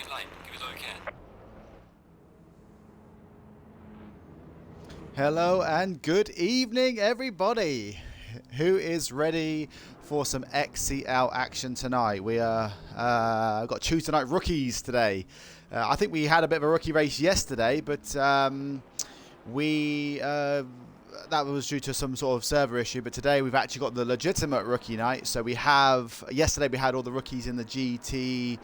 pit lane. Give it all you can. Hello and good evening, everybody. Who is ready for some XCL action tonight? We got Tuesday night rookies today. I think we had a bit of a rookie race yesterday, but that was due to some sort of server issue. But today we've actually got the legitimate rookie night. So yesterday we had all the rookies in the GT.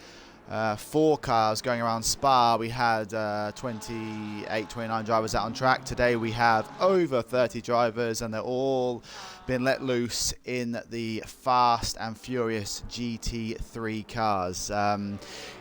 4 cars going around Spa. We had 28, 29 drivers out on track. Today we have over 30 drivers, and they're all been let loose in the fast and furious GT3 cars.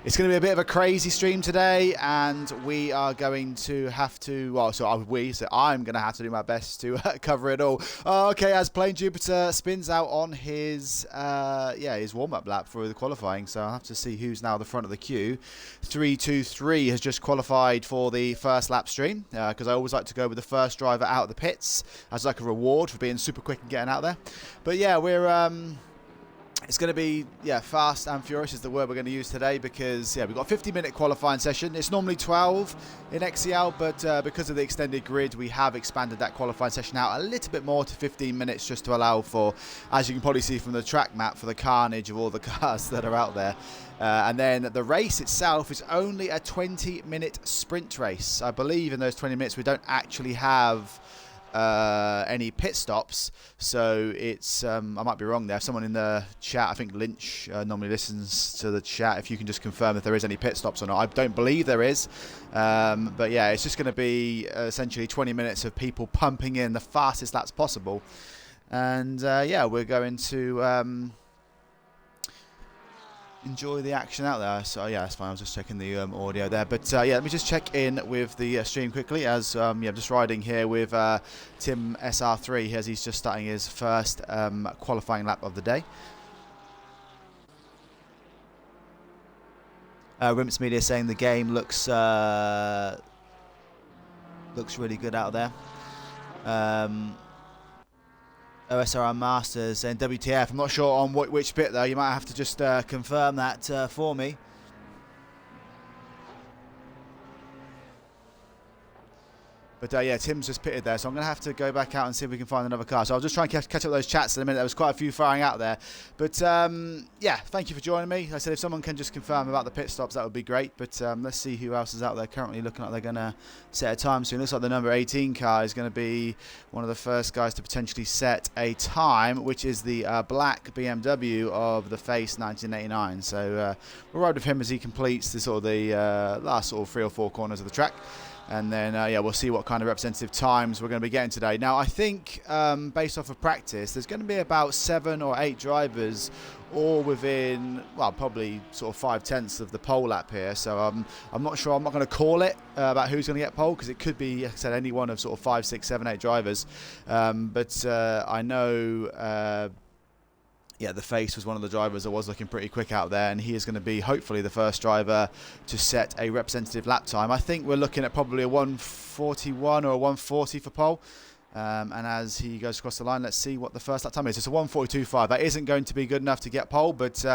It's going to be a bit of a crazy stream today, and we are going to have to, I'm going to have to do my best to cover it all. Okay, as Plane Jupiter spins out on his warm-up lap for the qualifying, so I'll have to see who's now the front of the queue. 323 has just qualified for the first lap stream, because I always like to go with the first driver out of the pits as like a reward for being super quick and getting out there. But yeah, it's going to be, fast and furious is the word we're going to use today, because we've got a 50-minute qualifying session. It's normally 12 in XCL, but because of the extended grid, we have expanded that qualifying session out a little bit more to 15 minutes, just to allow for, as you can probably see from the track map, for the carnage of all the cars that are out there. And then the race itself is only a 20-minute sprint race. I believe in those 20 minutes we don't actually have any pit stops, so it's I might be wrong there. Someone in the chat, I think Lynch normally listens to the chat, if you can just confirm if there is any pit stops or not. I don't believe there is, but yeah, it's just going to be essentially 20 minutes of people pumping in the fastest laps possible, and we're going to enjoy the action out there. So yeah, that's fine. I was just checking the audio there, but let me just check in with the stream quickly, as I'm just riding here with Tim SR3 as he's just starting his first qualifying lap of the day. Rimps Media saying the game looks really good out there. OSRR Masters and WTF. I'm not sure on which bit though. You might have to just confirm that for me. But Tim's just pitted there, so I'm going to have to go back out and see if we can find another car. So I'll just try and catch up those chats in a minute. There was quite a few firing out there. But thank you for joining me. Like I said, if someone can just confirm about the pit stops, that would be great. But let's see who else is out there currently looking like they're going to set a time soon. Looks like the number 18 car is going to be one of the first guys to potentially set a time, which is the black BMW of the Face 1989. So we'll ride with him as he completes the last sort of 3 or 4 corners of the track. And then, we'll see what kind of representative times we're going to be getting today. Now, I think, based off of practice, there's going to be about 7 or 8 drivers all within, well, probably sort of 5/10 of the pole lap here. So I'm not sure. I'm not going to call it about who's going to get pole, because it could be, like I said, any one of sort of 5, 6, 7, 8 drivers. But I know... the Face was one of the drivers that was looking pretty quick out there, and he is going to be hopefully the first driver to set a representative lap time. I think we're looking at probably a 141 or a 140 for pole. And as he goes across the line, let's see what the first lap time is. It's a 142.5. That isn't going to be good enough to get pole, but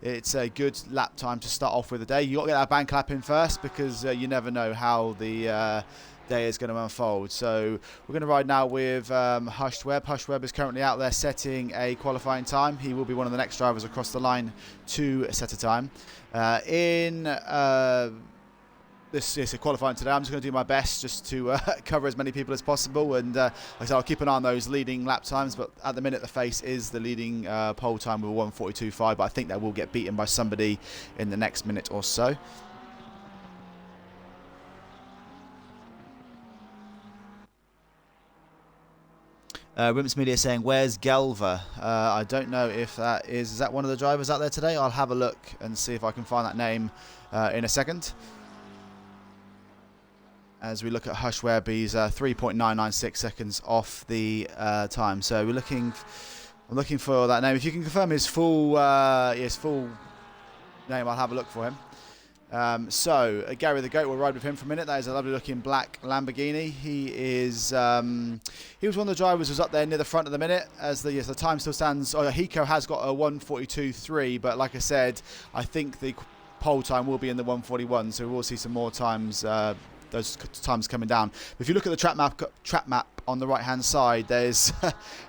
it's a good lap time to start off with the day. You got to get that bank lap in first, because you never know how the day is going to unfold. So we're going to ride now with Hushed Webb. Hushed Webb is currently out there setting a qualifying time. He will be one of the next drivers across the line to set a time. This is a qualifying today. I'm just going to do my best just to cover as many people as possible, and like I said, I'll keep an eye on those leading lap times, but at the minute the Face is the leading pole time with a 142.5, but I think that will get beaten by somebody in the next minute or so. Rimps Media saying, where's Gelver? I don't know if that is that one of the drivers out there today? I'll have a look and see if I can find that name in a second. As we look at Hush Webb, he's 3.996 seconds off the time. So I'm looking for that name. If you can confirm his full name, I'll have a look for him. Gary the Goat, will ride with him for a minute. That is a lovely looking black Lamborghini. He is he was one of the drivers who was up there near the front of the minute, as the time still stands. Hiko has got a 142.3, but like I said, I think the pole time will be in the 141, so we'll see some more times. Those times coming down. If you look at the track map on the right hand side, there's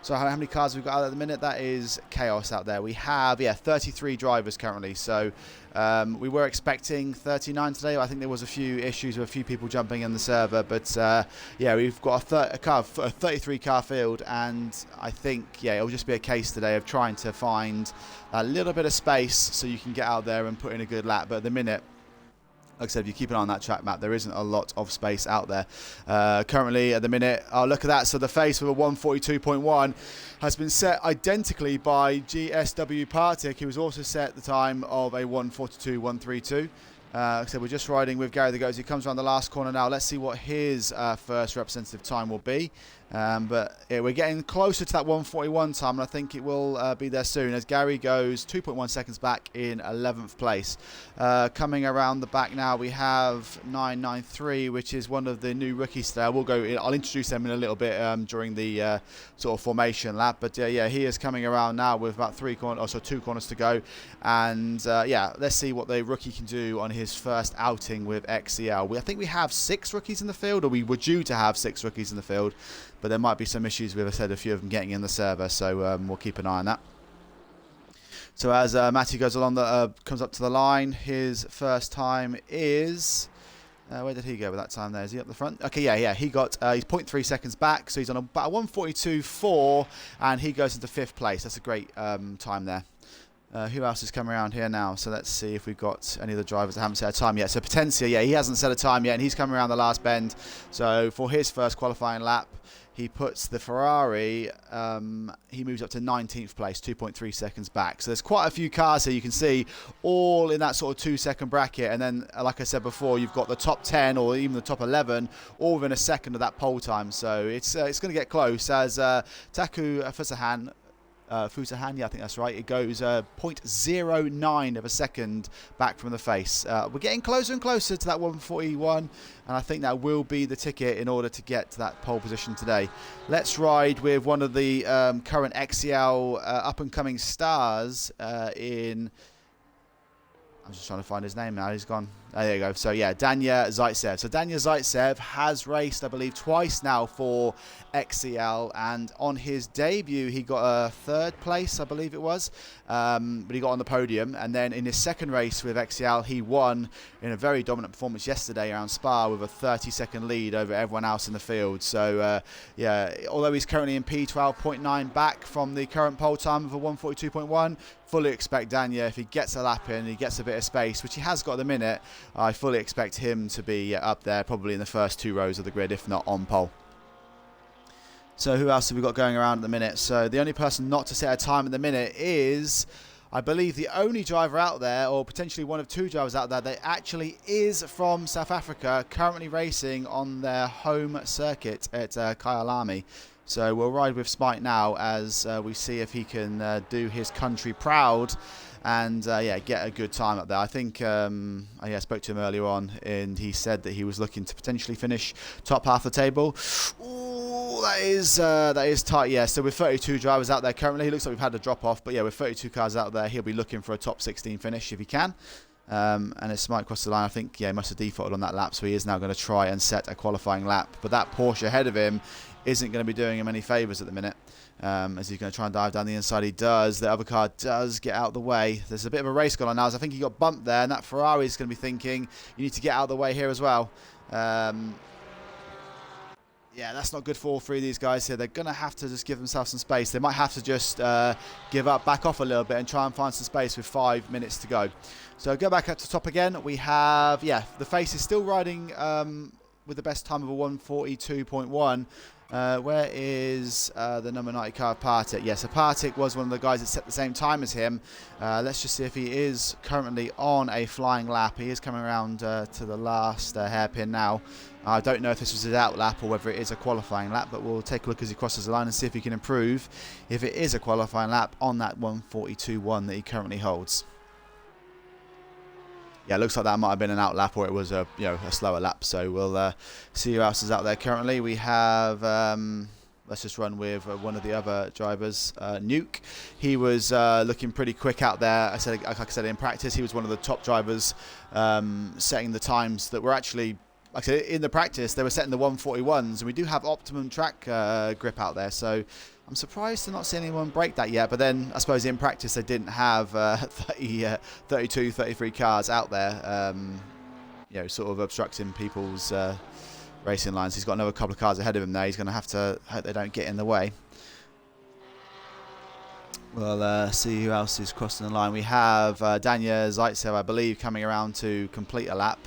so how many cars we've got out at the minute? That is chaos out there. We have 33 drivers currently. So we were expecting 39 today. I think there was a few issues with a few people jumping in the server, but we've got a 33 car field, and I think it'll just be a case today of trying to find a little bit of space so you can get out there and put in a good lap. But at the minute, like I said, if you keep an eye on that track map, there isn't a lot of space out there. Currently, at the minute, look at that. So the face with a 142.1 has been set identically by GSW Partick, who was also set at the time of a 142.132. So we're just riding with Gary the Goats. He comes around the last corner now. Let's see what his first representative time will be. But we're getting closer to that 141 time, and I think it will be there soon as Gary goes 2.1 seconds back in 11th place. Coming around the back now, we have 993, which is one of the new rookies today. I'll introduce them in a little bit during the sort of formation lap. But he is coming around now with about 2 corners to go. And let's see what the rookie can do on his first outing with XCL. I think we have 6 rookies in the field, or we were due to have 6 rookies in the field. But there might be some issues with, I said, a few of them getting in the server, so we'll keep an eye on that. So as Matty goes along, comes up to the line, his first time is... where did he go with that time there? Is he up the front? Okay, he got... he's 0.3 seconds back, so he's on about a 142.4, and he goes into 5th place. That's a great time there. Who else is coming around here now? So let's see if we've got any of the drivers that haven't set a time yet. So Potencia, he hasn't set a time yet, and he's coming around the last bend. So for his first qualifying lap, he puts the Ferrari, he moves up to 19th place, 2.3 seconds back. So there's quite a few cars here you can see, all in that sort of 2-second bracket. And then, like I said before, you've got the top 10 or even the top 11, all within a second of that pole time. So it's going to get close as Taku Fusahan, I think that's right. It goes 0.09 of a second back from the face. We're getting closer and closer to that 141, and I think that will be the ticket in order to get to that pole position today. Let's ride with one of the current XCL up-and-coming stars in... I'm just trying to find his name now. He's gone. Oh, there you go. So, Danya Zaitsev. So, Danya Zaitsev has raced, I believe, twice now for XCL. And on his debut, he got a 3rd place, I believe it was. But he got on the podium. And then in his second race with XCL, he won in a very dominant performance yesterday around Spa with a 30-second lead over everyone else in the field. So, although he's currently in P12.9 back from the current pole time of a 142.1, fully expect Danya, if he gets a lap in, he gets a bit of space, which he has got at the minute, I fully expect him to be up there, probably in the first 2 rows of the grid, if not on pole. So who else have we got going around at the minute? So the only person not to set a time at the minute is, I believe, the only driver out there, or potentially one of 2 drivers out there, that actually is from South Africa, currently racing on their home circuit at Kyalami. So we'll ride with Spike now as we see if he can do his country proud and get a good time up there. I think I spoke to him earlier on, and he said that he was looking to potentially finish top half of the table. Ooh, that is tight. Yeah, so with 32 drivers out there currently, it looks like we've had a drop off, but with 32 cars out there, he'll be looking for a top 16 finish if he can. And as Smite crossed the line, I think he must have defaulted on that lap, so he is now going to try and set a qualifying lap. But that Porsche ahead of him isn't going to be doing him any favours at the minute, as he's going to try and dive down the inside. He does. The other car does get out of the way. There's a bit of a race going on now, as I think he got bumped there, and that Ferrari is going to be thinking, you need to get out of the way here as well. That's not good for all 3 of these guys here. They're going to have to just give themselves some space. They might have to just give up, back off a little bit, and try and find some space with 5 minutes to go. So go back up to top again. We have, the face is still riding with the best time of a 142.1. Where is the number 90 car, Partick? Yes, so Partick was one of the guys that set the same time as him. Let's just see if he is currently on a flying lap. He is coming around to the last hairpin now. I don't know if this was his out lap or whether it is a qualifying lap, but we'll take a look as he crosses the line and see if he can improve if it is a qualifying lap on that 142.1 that he currently holds. Yeah, it looks like that might have been an out lap, or it was a slower lap. So we'll see who else is out there currently. We have let's just run with one of the other drivers, Nuke. He was looking pretty quick out there. Like I said, in practice, he was one of the top drivers, setting the times that were actually, like I said, in the practice, they were setting the 141s, and we do have optimum track grip out there, so I'm surprised to not see anyone break that yet. But then I suppose in practice they didn't have 32, 33 cars out there, you know, sort of obstructing people's racing lines. He's got another couple of cars ahead of him now. He's going to have to hope they don't get in the way. We'll see who else is crossing the line. We have Daniel Zaitsev, I believe, coming around to complete a lap.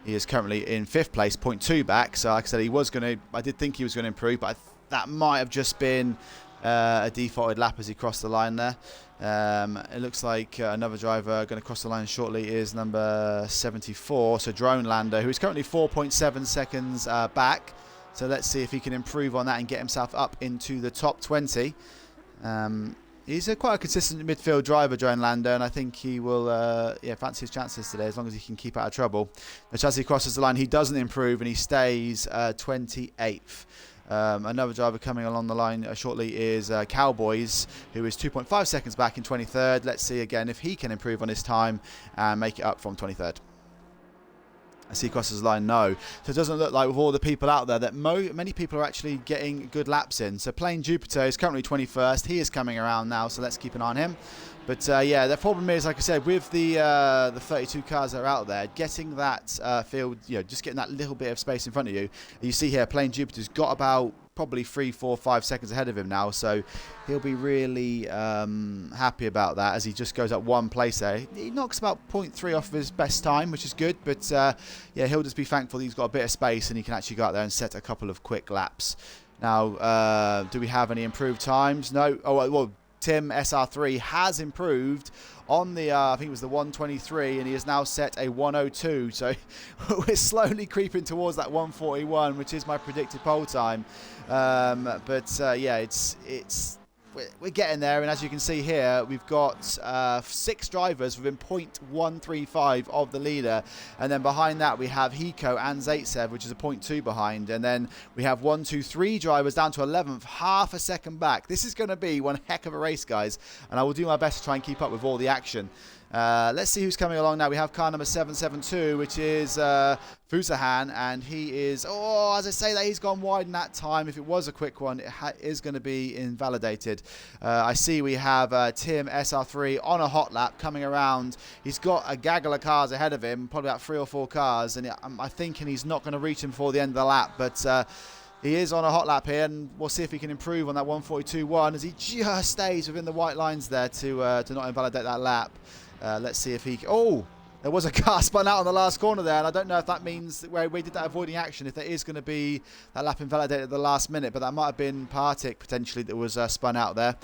He is currently in 5th place, 0.2 back. So like I said, he was going to, I did think he was going to improve, but that might have just been a defaulted lap as he crossed the line there. It looks like another driver going to cross the line shortly is number 74, so Drone Lander, who is currently 4.7 seconds back. So let's see if he can improve on that and get himself up into the top 20. He's quite a consistent midfield driver, Drone Lander, and I think he will fancy his chances today as long as he can keep out of trouble. But as he crosses the line, he doesn't improve and he stays 28th. Another driver coming along the line shortly is Cowboys, who is 2.5 seconds back in 23rd. Let's see again if he can improve on his time and make it up from 23rd. As he crosses the line, no. So it doesn't look like with all the people out there that many people are actually getting good laps in. So Plain Jupiter is currently 21st. He is coming around now, so let's keep an eye on him. But yeah, the problem is, like I said, with the 32 cars that are out there, getting that field, you know, just getting that little bit of space in front of you. You see here, Plain Jupiter's got about probably 3, 4, 5 seconds ahead of him now, so he'll be really happy about that as he just goes up 1 place there. He knocks about 0.3 off of his best time, which is good, but yeah, he'll just be thankful that he's got a bit of space and he can actually go out there and set a couple of quick laps. Now, do we have any improved times? No. Oh, well, Tim SR3 has improved on the, I think it was the 123, and he has now set a 102. So we're slowly creeping towards that 141, which is my predicted pole time. Yeah, we're getting there, and as you can see here, we've got 6 drivers within 0.135 of the leader, and then behind that we have Hiko and Zaitsev, which is a 0.2 behind, and then we have 1, 2, 3 drivers down to 11th, half a second back. This is going to be one heck of a race, guys, and I will do my best to try and keep up with all the action. Let's see who's coming along now. We have car number 772, which is Fusahan, and he is, oh, as I say that, he's gone wide in that time. If it was a quick one, it is going to be invalidated. I see we have Tim SR3 on a hot lap coming around. He's got a gaggle of cars ahead of him, probably about 3 or 4 cars, and I'm thinking he's not going to reach him before the end of the lap, but he is on a hot lap here, and we'll see if he can improve on that 142.1 as he just stays within the white lines there to not invalidate that lap. Let's see if he... Oh, there was a car spun out on the last corner there, and I don't know if that means where we did that avoiding action, if there is going to be that lap invalidated at the last minute, but that might have been Partick potentially that was spun out there.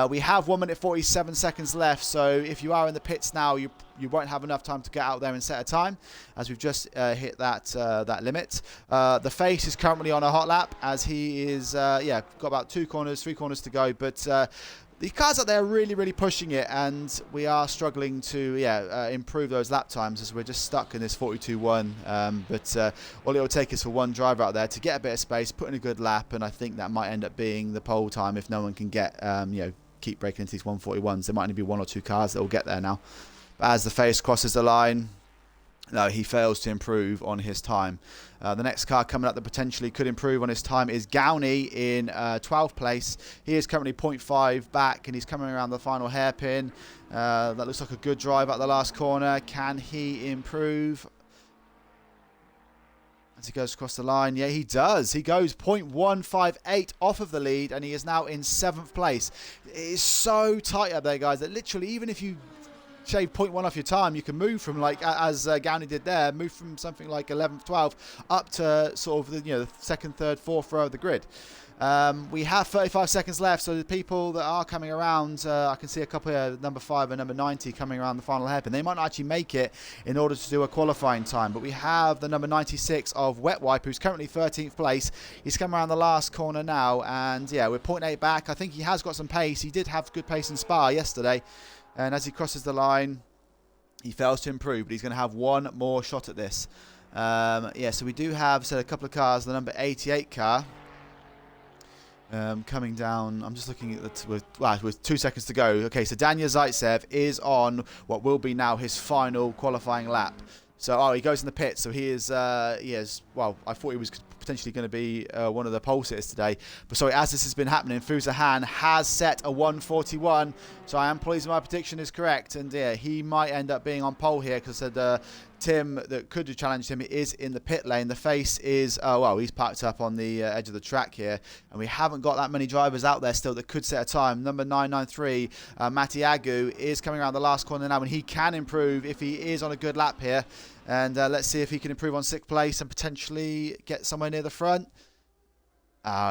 We have 1 minute 47 seconds left, so if you are in the pits now, you won't have enough time to get out there and set a time, as we've just hit that limit. The Face is currently on a hot lap, as he is, got about 2 corners, 3 corners to go, but the cars out there are really, really pushing it, and we are struggling to improve those lap times as we're just stuck in this 42.1. But all it will take is for one driver out there to get a bit of space, put in a good lap, and I think that might end up being the pole time if no one can get, keep breaking into these 141s. There might only be 1 or 2 cars that will get there now. But as the Face crosses the line, no, he fails to improve on his time. The next car coming up that potentially could improve on his time is Gowney in 12th place. He is currently 0.5 back, and he's coming around the final hairpin. That looks like a good drive at the last corner. Can he improve as he goes across the line? Yeah, he does. He goes 0.158 off of the lead, and he is now in 7th place. It is so tight up there, guys, that literally even if you shave 0.1 off your time, you can move from, like, as Gowney did there, move from something like 11th, 12th up to sort of the, the 2nd, 3rd, 4th row of the grid. We have 35 seconds left, so the people that are coming around, I can see a couple here, number 5 and number 90 coming around the final hairpin. They might not actually make it in order to do a qualifying time, but we have the number 96 of Wet Wipe, who's currently 13th place. He's come around the last corner now, and yeah, we're 0.8 back. I think he has got some pace. He did have good pace in Spa yesterday. And as he crosses the line, he fails to improve, but he's going to have 1 more shot at this. So we do have a couple of cars. The number 88 car Coming down, I'm just looking at with 2 seconds to go. Okay, so Daniel Zaitsev is on what will be now his final qualifying lap. So, he goes in the pit. So he is, well, I thought he was potentially going to be one of the pole sitters today. But sorry, as this has been happening, Fusahan has set a 1:41. So I am pleased my prediction is correct. And yeah, he might end up being on pole here because Tim that could have challenged him is in the pit lane. The face is, he's parked up on the edge of the track here. And we haven't got that many drivers out there still that could set a time. Number 993, Matti Agu, is coming around the last corner now, and he can improve if he is on a good lap here. And let's see if he can improve on 6th place and potentially get somewhere near the front.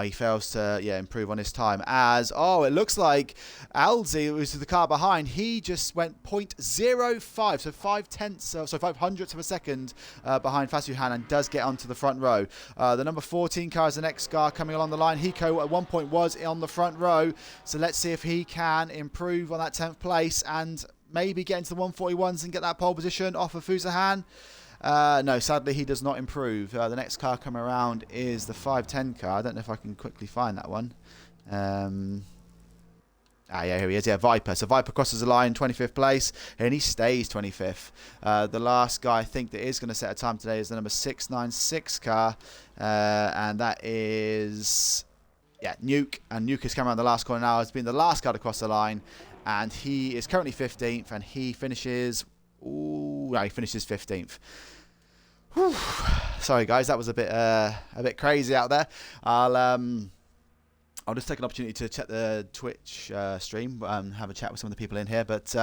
He fails to improve on his time as, it looks like Alzi, who's the car behind, he just went 0.05, so 5 hundredths of a second behind Fasuhan and does get onto the front row. The number 14 car is the next car coming along the line. Hiko at one point was on the front row, so let's see if he can improve on that 10th place and maybe get into the 141s and get that pole position off of Fusahan. No, sadly he does not improve. The next car coming around is the 510 car. I don't know if I can quickly find that one. Here he is. Yeah, Viper. So Viper crosses the line, 25th place, and he stays 25th. The last guy I think that is going to set a time today is the number 696 car, and that is Nuke. And Nuke is coming around the last corner now. Has been the last car to cross the line, and he is currently 15th, and he finishes. He finishes 15th. Whew. Sorry guys, that was a bit crazy out there. I'll just take an opportunity to check the Twitch stream and have a chat with some of the people in here. But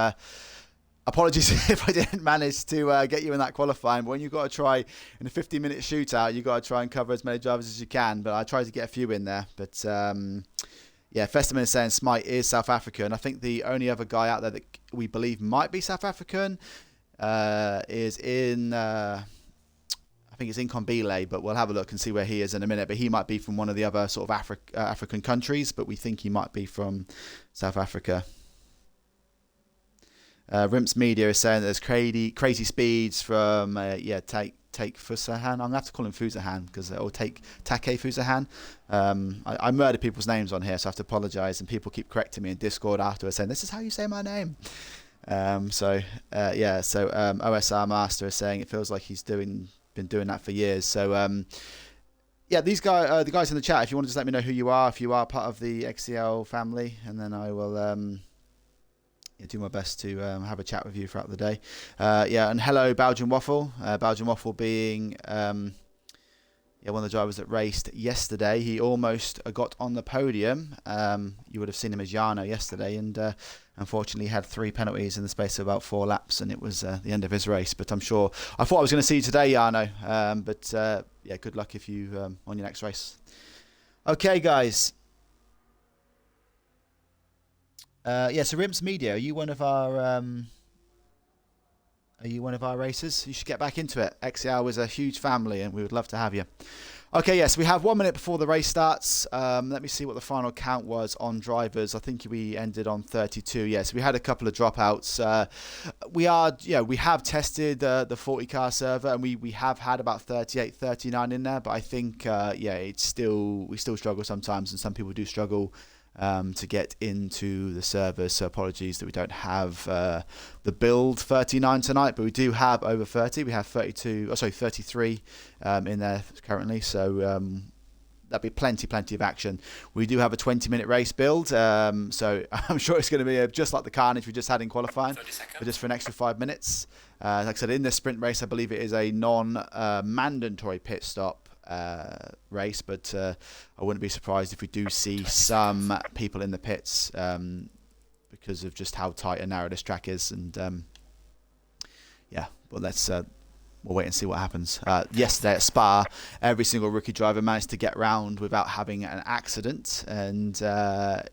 apologies if I didn't manage to get you in that qualifying. But when you've got to try in a 50-minute shootout, you've got to try and cover as many drivers as you can. But I tried to get a few in there. But Festerman is saying Smite is South African. I think the only other guy out there that we believe might be South African is in... I think it's in Kombile, but we'll have a look and see where he is in a minute. But he might be from one of the other sort of African countries, but we think he might be from South Africa. Rimps Media is saying that there's crazy speeds from Take Fusahan. I'm gonna have to call him Fusahan because or Take Fusahan. I murder people's names on here, so I have to apologise. And people keep correcting me in Discord afterwards, saying this is how you say my name. OSR Master is saying it feels like he's been doing that for years. So these guys, the guys in the chat, if you want to just let me know who you are, if you are part of the XCL family, and then I will do my best to have a chat with you throughout the day. And hello Belgian Waffle. Belgian Waffle being one of the drivers that raced yesterday. He almost got on the podium. You would have seen him as Jarno yesterday, and unfortunately had 3 penalties in the space of about 4 laps, and it was the end of his race. But I thought I was going to see you today, Jarno. Good luck if you on your next race. Okay, guys. So Rimps Media, are you one of our racers? You should get back into it. XCL is a huge family, and we would love to have you. Okay, yes, we have 1 minute before the race starts. Let me see what the final count was on drivers. I think we ended on 32. Yes, we had a couple of dropouts. We have tested the 40 car server, and we have had about 38, 39 in there. But I think we still struggle sometimes, and some people do struggle to get into the servers. So apologies that we don't have the build 39 tonight, but we do have over 30. We have 33 in there currently. So that'd be plenty of action. We do have a 20-minute race build, so I'm sure it's going to be just like the carnage we just had in qualifying, but just for an extra 5 minutes. Like I said, in this sprint race, I believe it is a non-mandatory pit stop race, but I wouldn't be surprised if we do see some people in the pits because of just how tight and narrow this track is. And we'll wait and see what happens. Yesterday at Spa, every single rookie driver managed to get round without having an accident, and for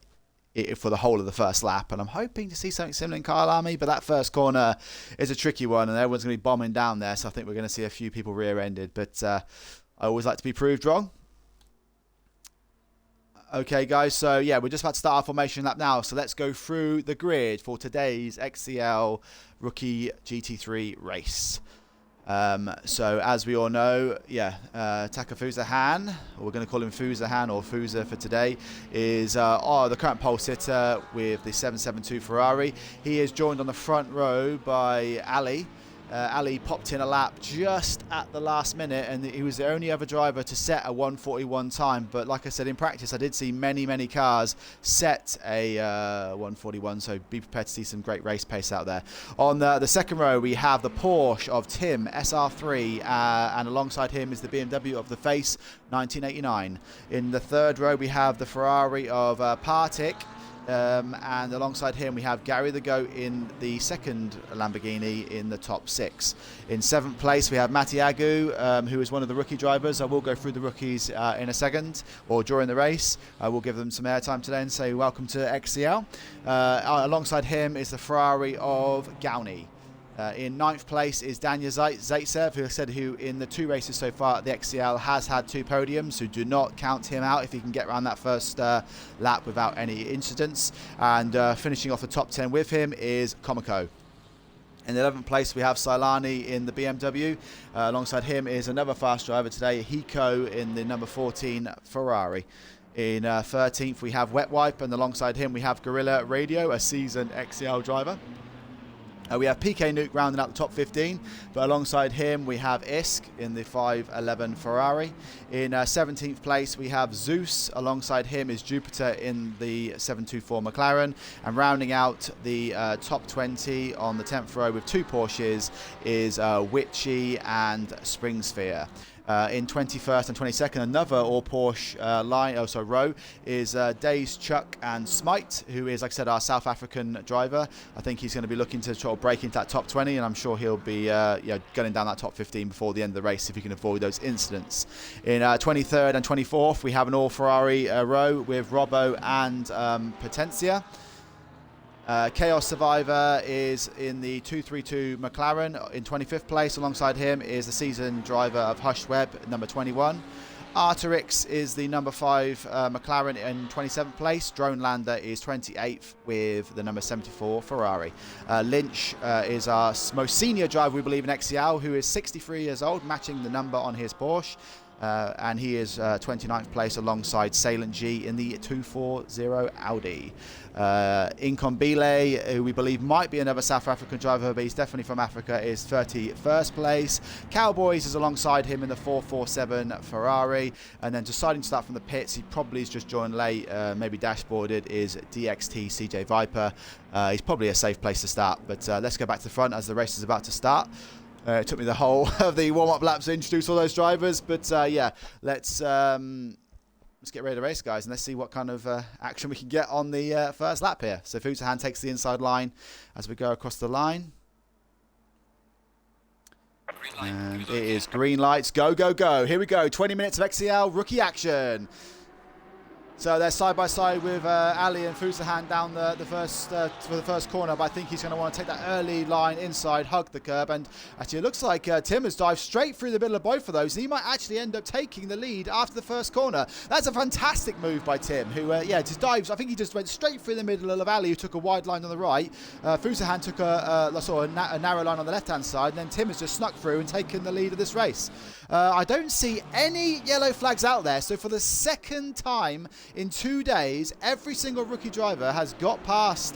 the whole of the first lap. And I'm hoping to see something similar in Kyle Army, but that first corner is a tricky one, and everyone's going to be bombing down there, so I think we're going to see a few people rear-ended. But I always like to be proved wrong. Okay, guys, so we're just about to start our formation lap now. So let's go through the grid for today's XCL Rookie GT3 race. So as we all know, yeah, Taka Fusahan, or we're going to call him Fusahan or Fusa for today, is the current pole sitter with the 772 Ferrari. He is joined on the front row by Ali. Ali popped in a lap just at the last minute, and he was the only other driver to set a 141 time. But like I said, in practice, I did see many cars set a 141, so be prepared to see some great race pace out there. On the second row, we have the Porsche of Tim, SR3, and alongside him is the BMW of the Face, 1989. In the third row, we have the Ferrari of Partik. And alongside him we have Gary the Goat in the second Lamborghini in the top 6. In 7th place we have Matiagu, who is one of the rookie drivers. I will go through the rookies in a second, or during the race. I will give them some airtime today and say welcome to XCL. Alongside him is the Ferrari of Gauni. In 9th place is Daniel Zaitsev, who in the 2 races so far at the XCL has had 2 podiums, so do not count him out if he can get around that first lap without any incidents. And finishing off the top 10 with him is Komiko. In 11th place we have Silani in the BMW. Alongside him is another fast driver today, Hiko in the number 14 Ferrari. In 13th we have Wet Wipe, and alongside him we have Gorilla Radio, a seasoned XCL driver. We have PK Nuke rounding out the top 15, but alongside him we have Isk in the 511 Ferrari. In 17th place we have Zeus, alongside him is Jupiter in the 724 McLaren, and rounding out the top 20 on the 10th row with 2 Porsches is Witchy and Springsphere. In 21st and 22nd, another all Porsche row is Days, Chuck and Smite, who is, like I said, our South African driver. I think he's going to be looking to sort of break into that top 20, and I'm sure he'll be gunning down that top 15 before the end of the race if he can avoid those incidents. In 23rd and 24th, we have an all Ferrari row with Robbo and Potencia. Chaos Survivor is in the 232 McLaren in 25th place. Alongside him is the seasoned driver of Hush Webb, number 21. Arterix is the number 5 McLaren in 27th place. Drone Lander is 28th with the number 74 Ferrari. Lynch is our most senior driver, we believe, in XCL, who is 63 years old, matching the number on his Porsche. And he is 29th place alongside Salient G in the 240 Audi. Incombile, who we believe might be another South African driver, but he's definitely from Africa, is 31st place. Cowboys is alongside him in the 447 Ferrari. And then deciding to start from the pits, he probably has just joined late, maybe dashboarded, is DXT CJ Viper. He's probably a safe place to start, but let's go back to the front as the race is about to start. It took me the whole of the warm-up laps to introduce all those drivers, but yeah, let's get ready to race, guys, and let's see what kind of action we can get on the first lap here. So Fusahan takes the inside line as we go across the line. And it is green lights, go, go, go. Here we go, 20 minutes of XCL rookie action. So they're side by side with Ali and Fusahan down for the first corner, but I think he's going to want to take that early line inside, hug the curb, and actually it looks like Tim has dived straight through the middle of both of those, and he might actually end up taking the lead after the first corner. That's a fantastic move by Tim, who just dives. I think he just went straight through the middle of Ali, who took a wide line on the right. Fusahan took a narrow line on the left-hand side, and then Tim has just snuck through and taken the lead of this race. I don't see any yellow flags out there, so for the second time in 2 days, every single rookie driver has got past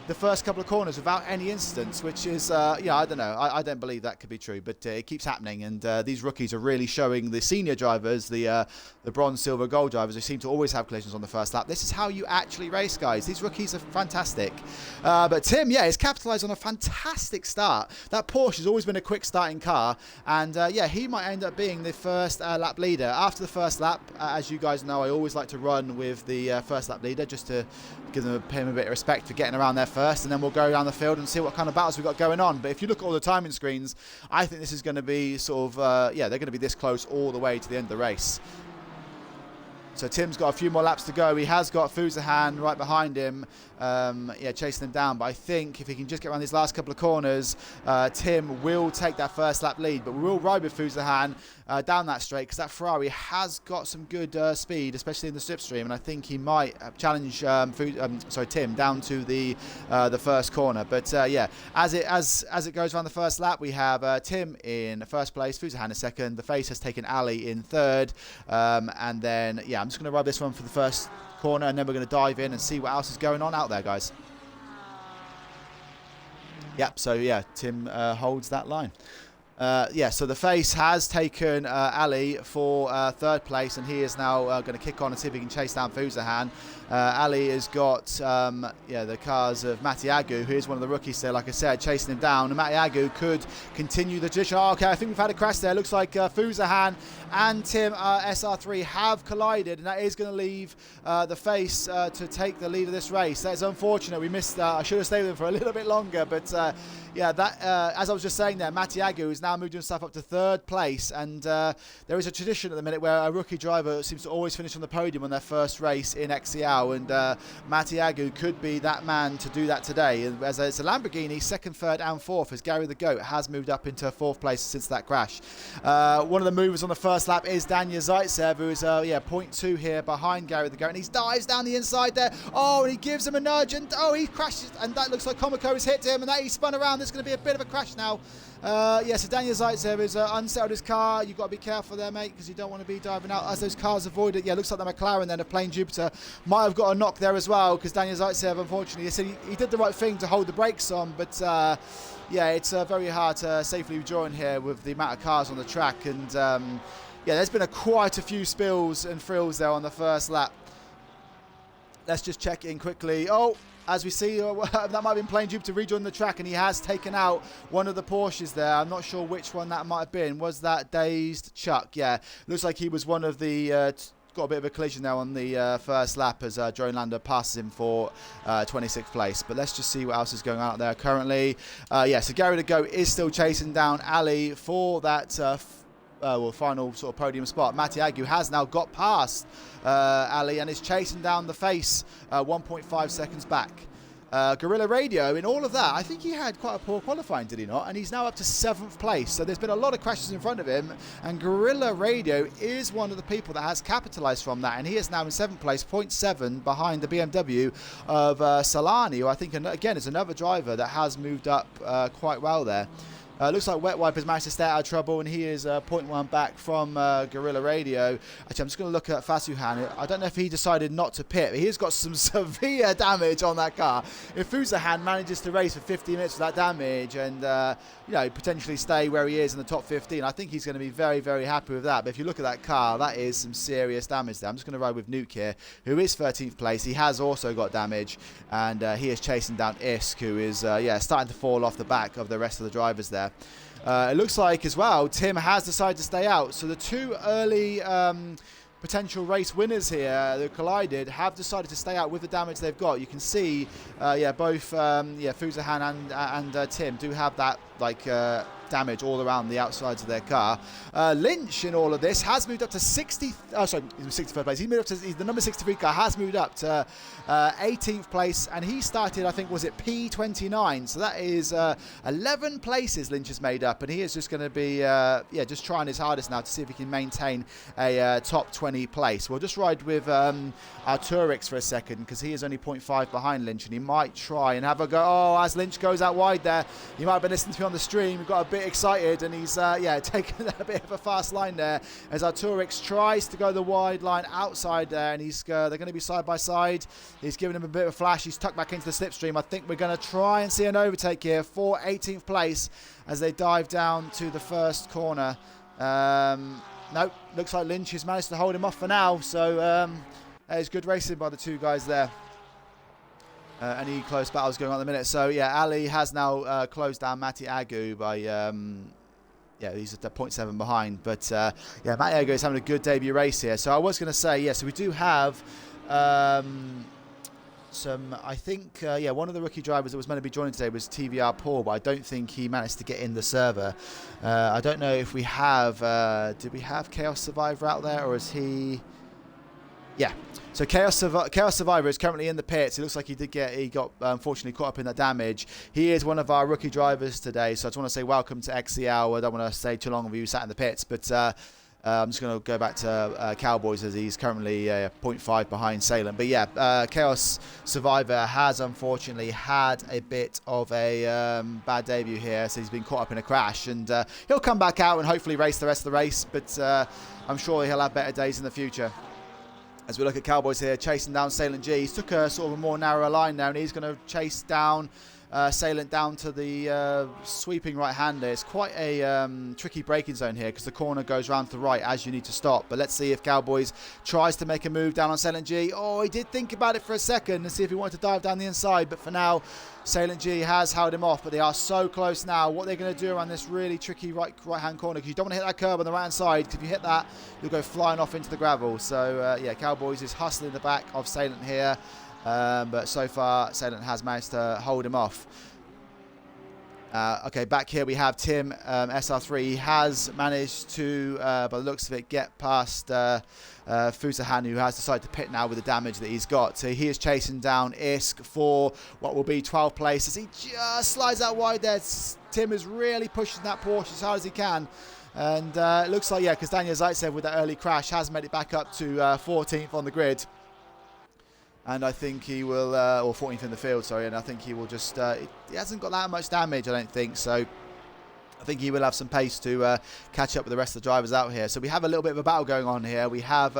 the first couple of corners without any incidents, which is, I don't know. I don't believe that could be true, but it keeps happening. And these rookies are really showing the senior drivers, the bronze, silver, gold drivers, who seem to always have collisions on the first lap. This is how you actually race, guys. These rookies are fantastic. But Tim, he's capitalised on a fantastic start. That Porsche has always been a quick starting car. And he might end up being the first lap leader. After the first lap, as you guys know, I always like to run with the first lap leader just to give them pay him a bit of respect for getting around there first, and then we'll go around the field and see what kind of battles we've got going on. But if you look at all the timing screens, I think this is going to be sort of, they're going to be this close all the way to the end of the race. So Tim's got a few more laps to go. He has got Fusahan right behind him, yeah, chasing him down. But I think if he can just get around these last couple of corners, Tim will take that first lap lead. But we will ride with Fusahan down that straight, because that Ferrari has got some good speed, especially in the slipstream. And I think he might challenge Tim down to the first corner. But yeah, as it goes around the first lap, we have Tim in first place, Fusahan in second. The Face has taken Ali in third, and then yeah, I'm just going to ride this one for the first corner, and then we're going to dive in and see what else is going on out there, guys. Yep, so yeah, Tim holds that line. Yeah, so the Face has taken Ali for third place, and he is now going to kick on and see if he can chase down Fusahan. Ali has got yeah, the cars of Matiagu, who is one of the rookies there, like I said, chasing him down. And Matiagu could continue the tradition. Oh, okay, I think we've had a crash there. Looks like Fusahan and Tim SR3 have collided, and that is going to leave the Face to take the lead of this race. That's unfortunate. We missed that. I should have stayed with him for a little bit longer, but yeah, that as I was just saying there, Matiagu has now moved himself up to third place, and there is a tradition at the minute where a rookie driver seems to always finish on the podium on their first race in XCL, and Matiagu could be that man to do that today. As it's a Lamborghini, second, third and fourth, as Gary the Goat has moved up into fourth place since that crash. One of the movers on the first lap is Daniel Zaitsev, who is yeah, 0.2 here behind Gary the Goat, and he dives down the inside there. Oh, and he gives him a nudge, and oh, he crashes, and that looks like Komiko has hit him, and that he spun around. There's going to be a bit of a crash now. Yeah, so Daniel Zaitsev has unsettled his car. You've got to be careful there, mate, because you don't want to be diving out as those cars avoid it. Yeah, looks like the McLaren then, a plain Jupiter, might have got a knock there as well, because Daniel Zaitsev, unfortunately, he did the right thing to hold the brakes on, but yeah, it's very hard to safely withdraw in here with the amount of cars on the track, and yeah, there's been quite a few spills and frills there on the first lap. Let's just check in quickly. Oh, as we see, that might have been plain Jupiter rejoining the track, and he has taken out one of the Porsches there. I'm not sure which one that might have been. Was that Dazed Chuck? Yeah, looks like he was one of the got a bit of a collision there on the first lap as Joe Lando passes him for 26th place. But let's just see what else is going on out there currently. Yeah, so Gary the Goat is still chasing down Ali for that well, final sort of podium spot. Matiagu has now got past Ali and is chasing down the Face 1.5 seconds back. Gorilla Radio, in all of that, I think he had quite a poor qualifying, did he not? And he's now up to 7th place. So there's been a lot of crashes in front of him, and Gorilla Radio is one of the people that has capitalised from that, and he is now in 7th place, 0.7 behind the BMW of Solani, who I think, again, is another driver that has moved up quite well there. Looks like Wet Wipers managed to stay out of trouble, and he is 0.1 back from Gorilla Radio. Actually, I'm just going to look at Fasuhan. I don't know if he decided not to pit, but he's got some severe damage on that car. If Fusahan manages to race for 50 minutes with that damage and you know, potentially stay where he is in the top 15, I think he's going to be very, very happy with that. But if you look at that car, that is some serious damage there. I'm just going to ride with Nuke here, who is 13th place. He has also got damage, and he is chasing down Isk, who is yeah, starting to fall off the back of the rest of the drivers there. It looks like as well Tim has decided to stay out, so the two early potential race winners here that collided have decided to stay out with the damage they've got. You can see yeah, both yeah, Fusahan and Tim do have that like damage all around the outsides of their car. Lynch in all of this has moved up to 63rd place. He's moved up to, the number 63 car has moved up to 18th place, and he started, I think, was it P29? So that is 11 places Lynch has made up, and he is just going to be yeah, just trying his hardest now to see if he can maintain a top 20 place. We'll just ride with Arturix for a second, because he is only 0.5 behind Lynch, and he might try and have a go. Oh, as Lynch goes out wide there, you might have been listening to me on the stream. We've got a bit excited, and he's yeah, taking a bit of a fast line there as Arturix tries to go the wide line outside there, and he's they're going to be side by side. He's giving him a bit of a flash. He's tucked back into the slipstream. I think we're going to try and see an overtake here for 18th place as they dive down to the first corner. No, looks like Lynch has managed to hold him off for now, so there's good racing by the two guys there. Any close battles going on at the minute. So yeah, Ali has now closed down Matiagu by yeah, he's at 0.7 behind, but yeah, Matiagu is having a good debut race here. So I was going to say, yeah, so we do have some, I think yeah, one of the rookie drivers that was meant to be joining today was TVR Paul, but I don't think he managed to get in the server. I don't know if we have did we have Chaos Survivor out there, or is he Yeah. So Chaos Survivor is currently in the pits. It looks like he got unfortunately caught up in that damage. He is one of our rookie drivers today. So I just want to say welcome to XCL. I don't want to stay too long with you sat in the pits, but I'm just going to go back to Cowboys as he's currently 0.5 behind Salem. But yeah, Chaos Survivor has unfortunately had a bit of a bad debut here. So he's been caught up in a crash, and he'll come back out and hopefully race the rest of the race. But I'm sure he'll have better days in the future. As we look at Cowboys here, chasing down Salent G. He's took a sort of a more narrower line now, and he's going to chase down Salent down to the sweeping right-hander. It's quite a tricky braking zone here because the corner goes round to the right as you need to stop. But let's see if Cowboys tries to make a move down on Salent G. Oh, he did think about it for a second and see if he wanted to dive down the inside. But for now, Salent G has held him off, but they are so close now. What they're going to do around this really tricky right-hand corner, because you don't want to hit that curb on the right-hand side, because if you hit that, you'll go flying off into the gravel. So, yeah, Cowboys is hustling the back of Salent here, but so far, Salent has managed to hold him off. Okay, back here we have Tim, SR3. He has managed to, by the looks of it, get past Fusahan, who has decided to pit now with the damage that he's got. So he is chasing down Isk for what will be 12th place as he just slides out wide there. Tim is really pushing that Porsche as hard as he can. And it looks like, yeah, because Daniel Zaitsev with that early crash has made it back up to 14th on the grid. And I think he will, or 14th in the field, sorry, and I think he will just, he hasn't got that much damage, I don't think, so I think he will have some pace to catch up with the rest of the drivers out here. So we have a little bit of a battle going on here. We have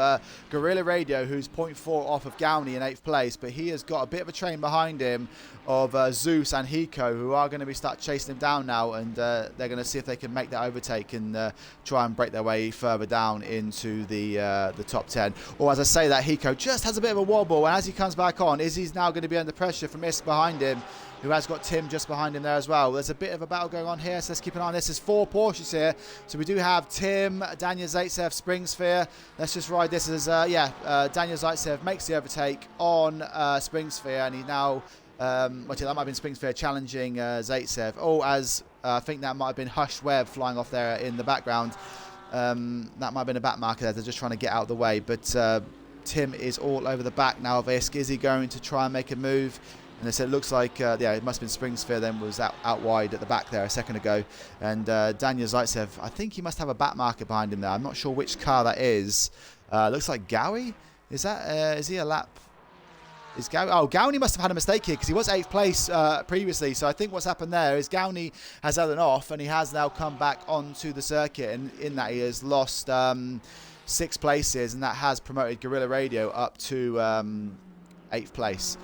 Guerrilla Radio, who's 0.4 off of Gowney in 8th place, but he has got a bit of a train behind him of Zeus and Hiko, who are going to start chasing him down now, and they're going to see if they can make that overtake and try and break their way further down into the top 10. Or as I say that, Hiko just has a bit of a wobble, and as he comes back on, Izzy's now going to be under pressure from Isk behind him, who has got Tim just behind him there as well. There's a bit of a battle going on here, so let's keep an eye on this. There's 4 Porsches here. So we do have Tim, Daniel Zaitsev, Springsphere. Let's just ride this as, Daniel Zaitsev makes the overtake on Springsphere, and he now, that might have been Springsphere challenging Zaitsev. Oh, as I think that might have been Hush Webb flying off there in the background. That might have been a back marker there. They're just trying to get out of the way. But Tim is all over the back now of Isk. Is he going to try and make a move? And they said it looks like, it must have been Springsphere then was out wide at the back there a second ago. And Daniel Zaitsev, I think he must have a back marker behind him there. I'm not sure which car that is. Looks like Gowie. Is that, is he a lap? Is Gowie? Oh, Gowney must have had a mistake here because he was 8th place previously. So I think what's happened there is Gowney has had an off and he has now come back onto the circuit. And in that he has lost 6 places, and that has promoted Guerrilla Radio up to 8th place.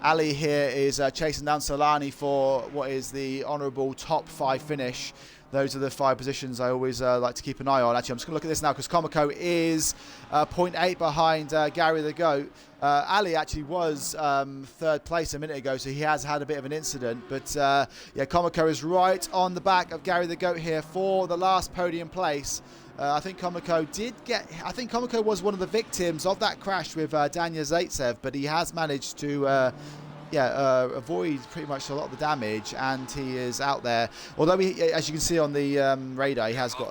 Ali here is chasing down Solani for what is the honourable top 5 finish. Those are the 5 positions I always like to keep an eye on. Actually, I'm just going to look at this now because Komoko is 0.8 behind Gary the Goat. Ali actually was 3rd place a minute ago, so he has had a bit of an incident. But yeah, Komoko is right on the back of Gary the Goat here for the last podium place. I think Komoko was one of the victims of that crash with Daniel Zaitsev, but he has managed to avoid pretty much a lot of the damage, and he is out there. Although, as you can see on the radar, he has got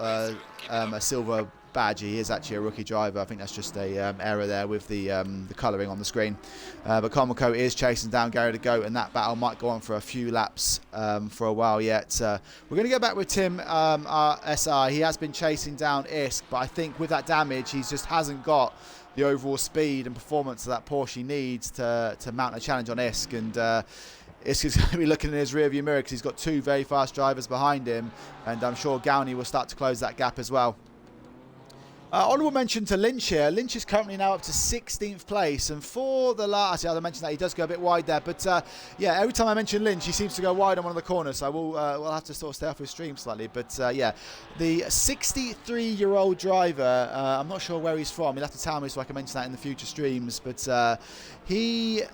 a silver badge. He is actually a rookie driver. I think that's just a error there with the colouring on the screen. But Komoko is chasing down Gary the Goat, and that battle might go on for a few laps for a while yet. We're going to go back with Tim, our SR. He has been chasing down Isk, but I think with that damage, he just hasn't got the overall speed and performance that Porsche needs to mount a challenge on Isk. And Isk is going to be looking in his rearview mirror because he's got 2 very fast drivers behind him, and I'm sure Gowney will start to close that gap as well. Honourable mention to Lynch here. Lynch is currently now up to 16th place, and for the last, I mentioned that he does go a bit wide there, but yeah, every time I mention Lynch, he seems to go wide on one of the corners, so we'll have to sort of stay off his stream slightly. But yeah, the 63-year-old driver, I'm not sure where he's from. He'll have to tell me so I can mention that in the future streams, but he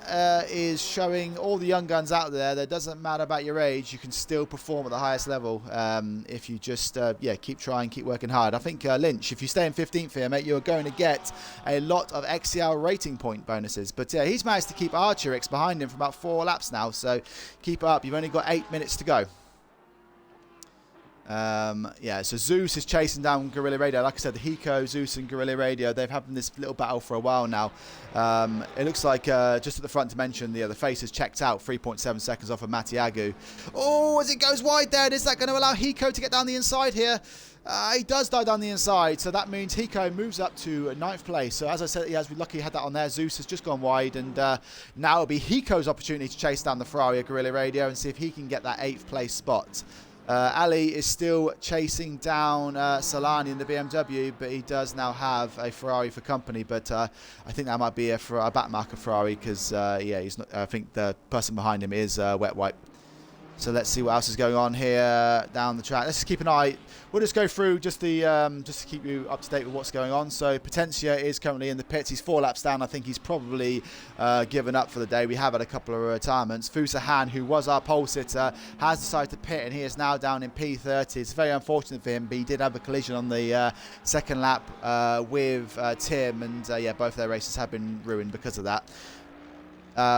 is showing all the young guns out there that it doesn't matter about your age, you can still perform at the highest level if you just keep trying, keep working hard. I think Lynch, if you stay in 15th here, mate, you're going to get a lot of XCL rating point bonuses. But he's managed to keep Archerix behind him for about 4 laps now, so keep it up. You've only got 8 minutes to go. Yeah, so Zeus is chasing down Guerrilla Radio. Like I said, the Hiko, Zeus and Guerrilla Radio, they've had this little battle for a while now. It looks like, just at the front to mention, the face has checked out 3.7 seconds off of Matiagu. Oh, as it goes wide there, is that going to allow Hiko to get down the inside here? He does die down the inside, so that means Hiko moves up to 9th place. So as I said, we luckily had that on there. Zeus has just gone wide, and now it'll be Hiko's opportunity to chase down the Ferrari of Guerrilla Radio and see if he can get that 8th place spot. Ali is still chasing down Solani in the BMW, but he does now have a Ferrari for company. But I think that might be a backmarker Ferrari because, yeah, he's not. I think the person behind him is Wet Wipe. So let's see what else is going on here down the track. Let's just keep an eye. We'll just go through just the just to keep you up to date with what's going on. So Potencia is currently in the pits. He's 4 laps down. I think he's probably given up for the day. We have had a couple of retirements. Fusahan, who was our pole sitter, has decided to pit, and he is now down in P30. It's very unfortunate for him, but he did have a collision on the second lap with Tim, and yeah, both their races have been ruined because of that.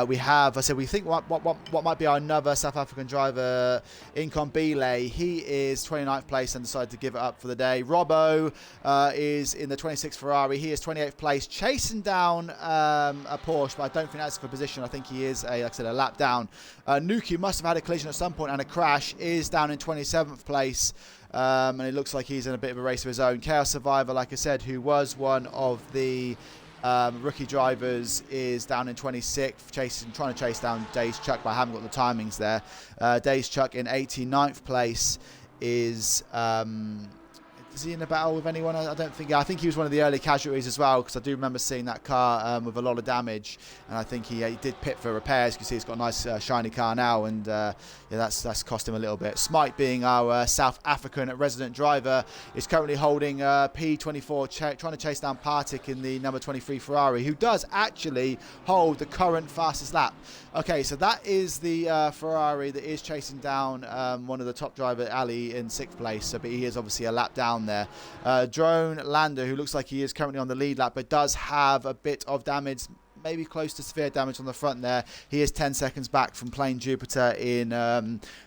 We have, I said, we think what might be our another South African driver, Incon Bile. He is 29th place and decided to give it up for the day. Robbo is in the 26th Ferrari. He is 28th place, chasing down a Porsche, but I don't think that's for position. I think he is, like I said, a lap down. Nuki must have had a collision at some point and a crash, is down in 27th place. And it looks like he's in a bit of a race of his own. Chaos Survivor, like I said, who was one of the rookie drivers, is down in 26th, trying to chase down Days Chuck, but I haven't got the timings there. Days Chuck in 89th place is he in a battle with anyone? I don't think. I think he was one of the early casualties as well, because I do remember seeing that car with a lot of damage, and I think he did pit for repairs. You can see he's got a nice shiny car now, and yeah, that's cost him a little bit. Smite, being our South African resident driver, is currently holding P24, trying to chase down Partik in the number 23 Ferrari, who does actually hold the current fastest lap. Okay, so that is the Ferrari that is chasing down one of the top driver, Ali, in 6th place, but he is obviously a lap down there. Drone Lander, who looks like he is currently on the lead lap, but does have a bit of damage, maybe close to severe damage on the front there. He is 10 seconds back from Plain Jupiter in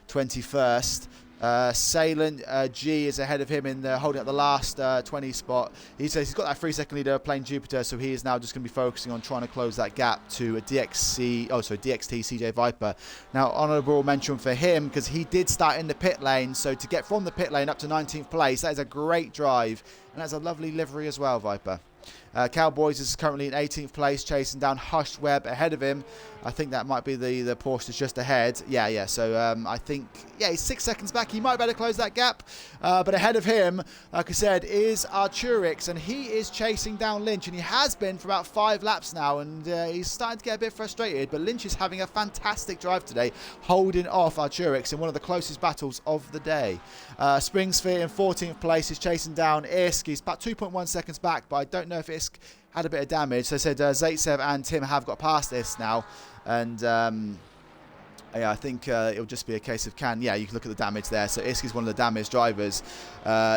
21st. Salient G is ahead of him in holding up the last 20 spot. He says he's got that 3-second lead of Plain Jupiter, so he is now just going to be focusing on trying to close that gap to a DXT CJ Viper. Now, honourable mention for him, because he did start in the pit lane, so to get from the pit lane up to 19th place, that is a great drive, and that's a lovely livery as well, Viper. Cowboys is currently in 18th place, chasing down Hush Webb ahead of him. I think that might be the Porsche that's just ahead. Yeah. So I think, yeah, he's 6 seconds back. He might better close that gap. But ahead of him, like I said, is Arturix, and he is chasing down Lynch, and he has been for about 5 laps now, and he's starting to get a bit frustrated. But Lynch is having a fantastic drive today, holding off Arturix in one of the closest battles of the day. Springsphere in 14th place is chasing down Isk. He's about 2.1 seconds back, but I don't know if Isk had a bit of damage. So I said Zaitsev and Tim have got past this now, and yeah, I think it'll just be a case of yeah, you can look at the damage there. So Isk is one of the damaged drivers.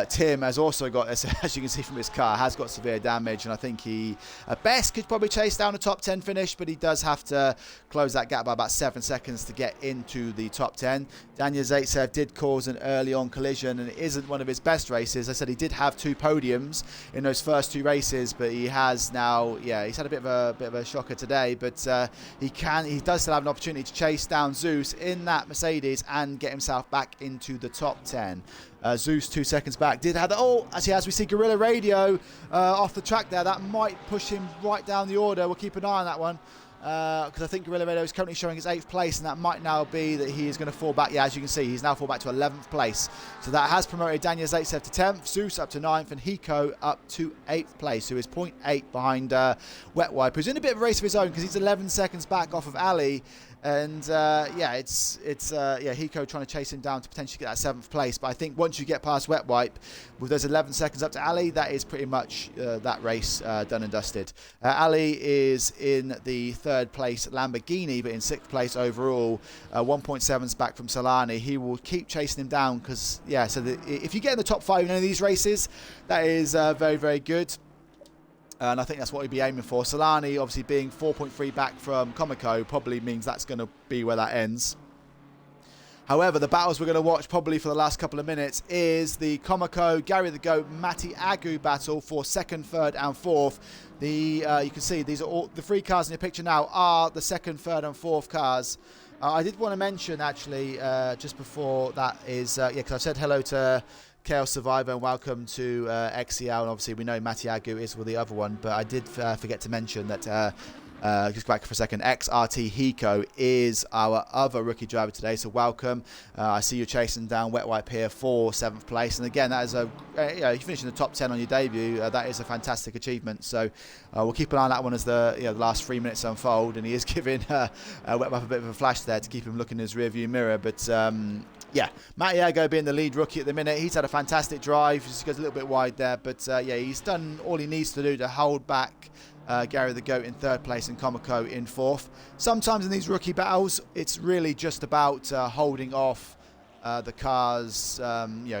Tim has also got, as you can see from his car, has got severe damage, and I think he at best could probably chase down a top 10 finish, but he does have to close that gap by about 7 seconds to get into the top 10. Daniel Zaitsev did cause an early on collision, and it isn't one of his best races. I said he did have 2 podiums in those first 2 races, but he has now, yeah, he's had a bit of a shocker today, but he does still have an opportunity to chase down Zeus in that Mercedes and get himself back into the top 10. Zeus 2 seconds back, did have actually, as we see Guerrilla Radio off the track there, that might push him right down the order. We'll keep an eye on that one, because I think Guerrilla Radio is currently showing his 8th place, and that might now be that he is going to fall back. Yeah, as you can see, he's now fall back to 11th place. So that has promoted Daniel Zaitsev to 10th, Zeus up to 9th, and Hiko up to 8th place, who is 0.8 behind Wet Wipe, who's in a bit of a race of his own because he's 11 seconds back off of Ali. And yeah, it's Hiko trying to chase him down to potentially get that 7th place. But I think once you get past Wet Wipe, with those 11 seconds up to Ali, that is pretty much that race done and dusted. Ali is in the 3rd place Lamborghini, but in 6th place overall. 1.7's back from Solani. He will keep chasing him down because, yeah, so if you get in the top 5 in any of these races, that is very, very good. And I think that's what we'd be aiming for. Solani, obviously being 4.3 back from Comico, probably means that's going to be where that ends. However, the battles we're going to watch probably for the last couple of minutes is the Komoko, Gary the Goat, Matti Agu battle for 2nd, 3rd and 4th. You can see these are all the 3 cars in your picture now are the 2nd, 3rd and 4th cars. I did want to mention actually just before that is, because I've said hello to Chaos Survivor and welcome to XCL, and obviously we know Matti Agu is with the other one, but I did forget to mention that just back for a second, XRT Hiko is our other rookie driver today, so welcome. I see you're chasing down Wet Wipe here for 7th place, and again, that is a you finish in the top 10 on your debut. That is a fantastic achievement. So we'll keep an eye on that one as the the last 3 minutes unfold, and he is giving Wet Wipe a bit of a flash there to keep him looking in his rearview mirror. But yeah, Matti Agu being the lead rookie at the minute, he's had a fantastic drive. He goes a little bit wide there, but yeah, he's done all he needs to do to hold back Gary the Goat in 3rd place and Komoko in 4th. Sometimes in these rookie battles, it's really just about holding off the cars,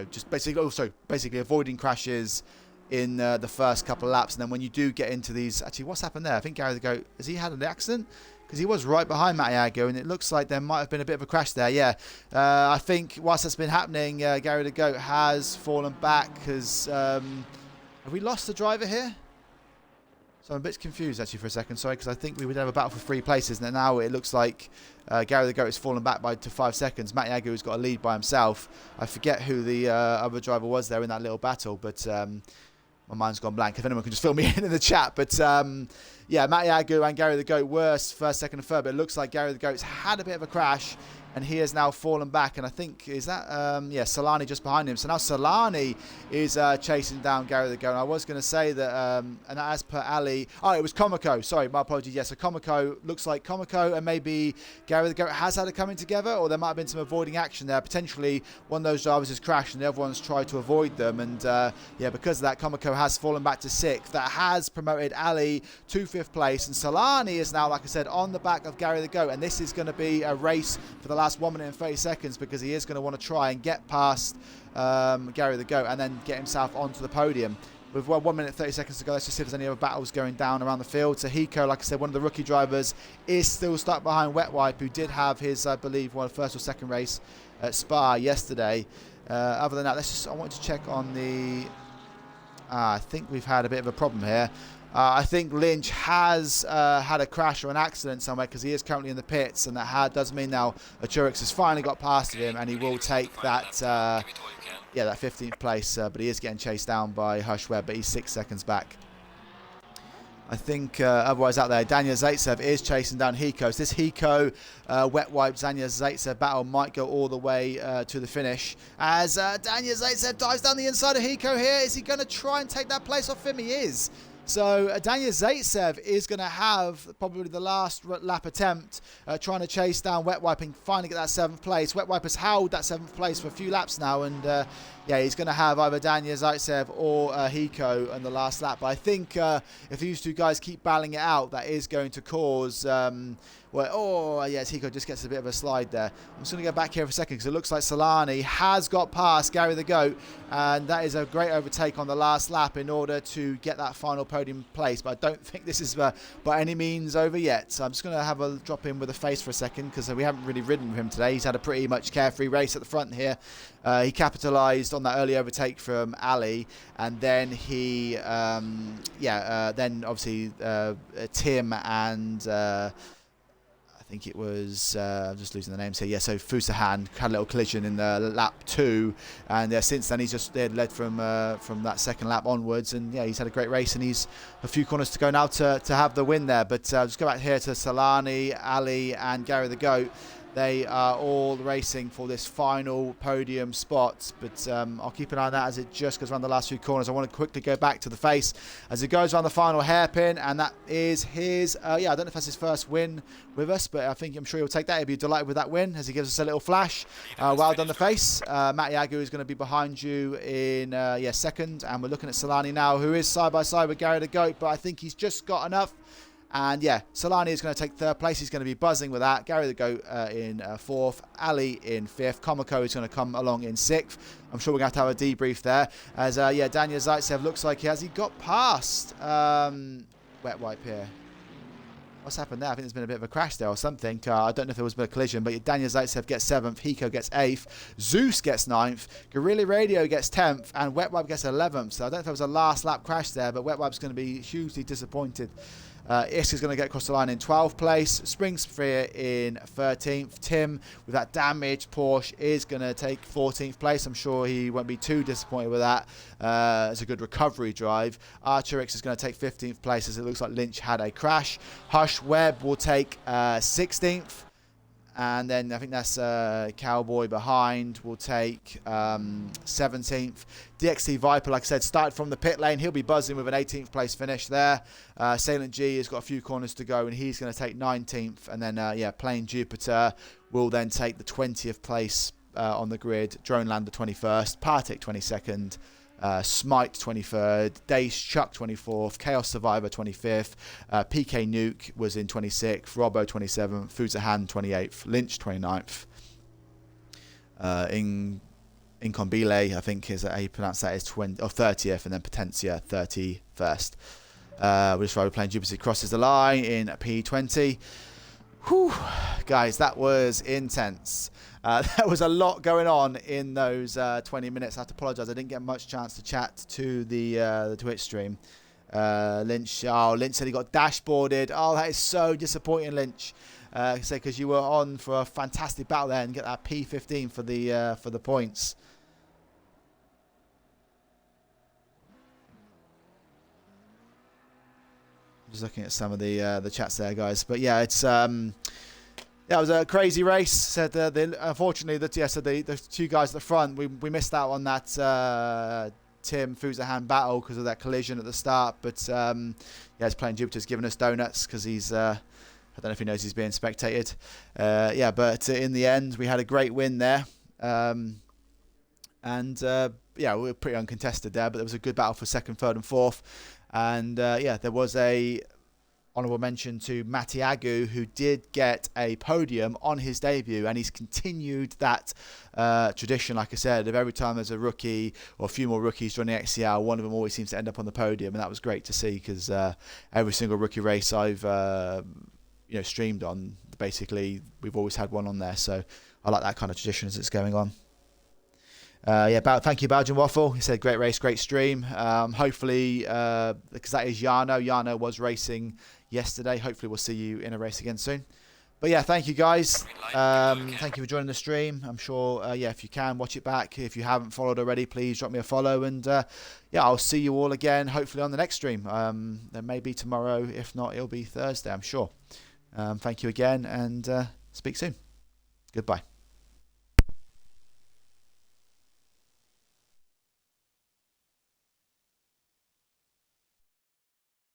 just basically avoiding crashes in the first couple of laps. And then when you do get into these, actually, what's happened there? I think Gary the Goat, has he had an accident? Because he was right behind Matti Agu, and it looks like there might have been a bit of a crash there. Yeah, I think whilst that's been happening, Gary the Goat has fallen back because have we lost the driver here? So I'm a bit confused actually for a second, sorry, because I think we would have a battle for 3 places, and now it looks like Gary the Goat has fallen back to 5 seconds. Matti Agu has got a lead by himself. I forget who the other driver was there in that little battle, but my mind's gone blank. If anyone can just fill me in the chat. But yeah, Matti Agu and Gary the Goat were 1st, 2nd and 3rd, but it looks like Gary the Goat's had a bit of a crash, and he has now fallen back, and I think, is that, yeah, Solani just behind him. So now Solani is chasing down Gary the Goat. And I was going to say that, and as per Ali, oh, it was Komoko, sorry, my apologies, yes, so Komoko, looks like Komoko and maybe Gary the Goat has had it coming together, or there might have been some avoiding action there. Potentially, one of those drivers has crashed and the other one's tried to avoid them, and yeah, because of that, Komoko has fallen back to 6th. That has promoted Ali to 5th place, and Solani is now, like I said, on the back of Gary the Goat, and this is going to be a race for the last 1 minute and 30 seconds because he is going to want to try and get past Gary the Goat and then get himself onto the podium. With 1 minute and 30 seconds to go, let's just see if there's any other battles going down around the field. So Hiko, like I said, one of the rookie drivers, is still stuck behind Wet Wipe, who did have his, I believe, first or second race at Spa yesterday. Other than that, I want to check on the... I think we've had a bit of a problem here. I think Lynch has had a crash or an accident somewhere because he is currently in the pits, and that does mean now Achurix has finally got past him, and he will take that that 15th place, but he is getting chased down by Hush Webb, but he's 6 seconds back. I think otherwise out there, Daniel Zaitsev is chasing down Hiko. So this Hiko Wet Wipe Daniel Zaitsev battle might go all the way to the finish. As Daniel Zaitsev dives down the inside of Hiko here. Is he going to try and take that place off him? He is. So Daniel Zaitsev is going to have probably the last lap attempt trying to chase down Wet Wipe and finally get that 7th place. Wet Wipe has held that 7th place for a few laps now, and yeah, he's going to have either Daniel Zaitsev or Hiko in the last lap. But I think if these two guys keep battling it out, that is going to cause... yes, Hiko just gets a bit of a slide there. I'm just going to go back here for a second because it looks like Solani has got past Gary the Goat, and that is a great overtake on the last lap in order to get that final podium place. But I don't think this is by any means over yet. So I'm just going to have a drop in with a face for a second because we haven't really ridden with him today. He's had a pretty much carefree race at the front here. He capitalised on that early overtake from Ali, and then he, then obviously Tim and... I think it was, I'm just losing the names here. Yeah, so Fusahan had a little collision in the lap 2, and since then he's just led from that second lap onwards, and yeah, he's had a great race, and he's a few corners to go now to have the win there. But just go back here to Solani, Ali, and Gary the Goat. They are all racing for this final podium spot, but I'll keep an eye on that as it just goes around the last few corners. I want to quickly go back to the face as it goes around the final hairpin, and that is his, I don't know if that's his first win with us, but I'm sure he'll take that. He'll be delighted with that win as he gives us a little flash. Well done, the face. Matti Agu is going to be behind you in, second, and we're looking at Solani now, who is side by side with Gary the Goat, but I think he's just got enough. And yeah, Solani is going to take 3rd place. He's going to be buzzing with that. Gary the Goat in 4th. Ali in 5th. Komoko is going to come along in 6th. I'm sure we're going to have a debrief there. As, Daniel Zaitsev looks like he got past Wet Wipe here. What's happened there? I think there's been a bit of a crash there or something. I don't know if there was a bit of collision, but Daniel Zaitsev gets 7th, Hiko gets 8th, Zeus gets 9th, Guerrilla Radio gets 10th, and Wet Wipe gets 11th. So I don't know if there was a last lap crash there, but Wet Wipe's going to be hugely disappointed. Isk is going to get across the line in 12th place. Spring Sphere in 13th. Tim, with that damaged Porsche, is going to take 14th place. I'm sure he won't be too disappointed with that. It's a good recovery drive. Archerix is going to take 15th place as it looks like Lynch had a crash. Hush Webb will take 16th. And then I think that's Cowboy behind will take 17th. DXT Viper, like I said, started from the pit lane. He'll be buzzing with an 18th place finish there. Salient G has got a few corners to go, and he's going to take 19th. And then, Plain Jupiter will then take the 20th place on the grid. Drone Lander 21st. Partic 22nd. Smite 23rd, Dace Chuck 24th, Chaos Survivor 25th, PK Nuke was in 26th, Robbo 27th, Fuzahan 28th, Lynch 29th, Incombile I think is how you pronounce that is 30th, and then Potentia 31st. We're just playing Jupiter crosses the line in P20. Whew, guys, that was intense. There was a lot going on in those 20 minutes. I have to apologise. I didn't get much chance to chat to the Twitch stream. Lynch said he got dashboarded. Oh, that is so disappointing, Lynch. Because you were on for a fantastic battle there and get that P15 for the points. Just looking at some of the chats there, guys. But yeah, it's yeah, it was a crazy race. Said unfortunately the two guys at the front, we missed out on that Tim Fuzahan battle because of that collision at the start. But yeah, it's Playing Jupiter's giving us donuts because he's I don't know if he knows he's being spectated. Yeah, but in the end we had a great win there. Yeah, we were pretty uncontested there, but there was a good battle for 2nd, 3rd and 4th. And yeah, there was a honourable mention to Matiagu, who did get a podium on his debut, and he's continued that tradition, like I said, of every time there's a rookie or a few more rookies joining XCL, one of them always seems to end up on the podium, and that was great to see because every single rookie race I've streamed on, basically we've always had one on there, so I like that kind of tradition as it's going on. Yeah, thank you, Belgian Waffle. He said, great race, great stream. Hopefully, because that is Jarno. Jarno was racing yesterday. Hopefully, we'll see you in a race again soon. But yeah, thank you, guys. Thank you for joining the stream. I'm sure, yeah, if you can, watch it back. If you haven't followed already, please drop me a follow. And yeah, I'll see you all again, hopefully, on the next stream. There may be tomorrow. If not, it'll be Thursday, I'm sure. Thank you again, and speak soon. Goodbye.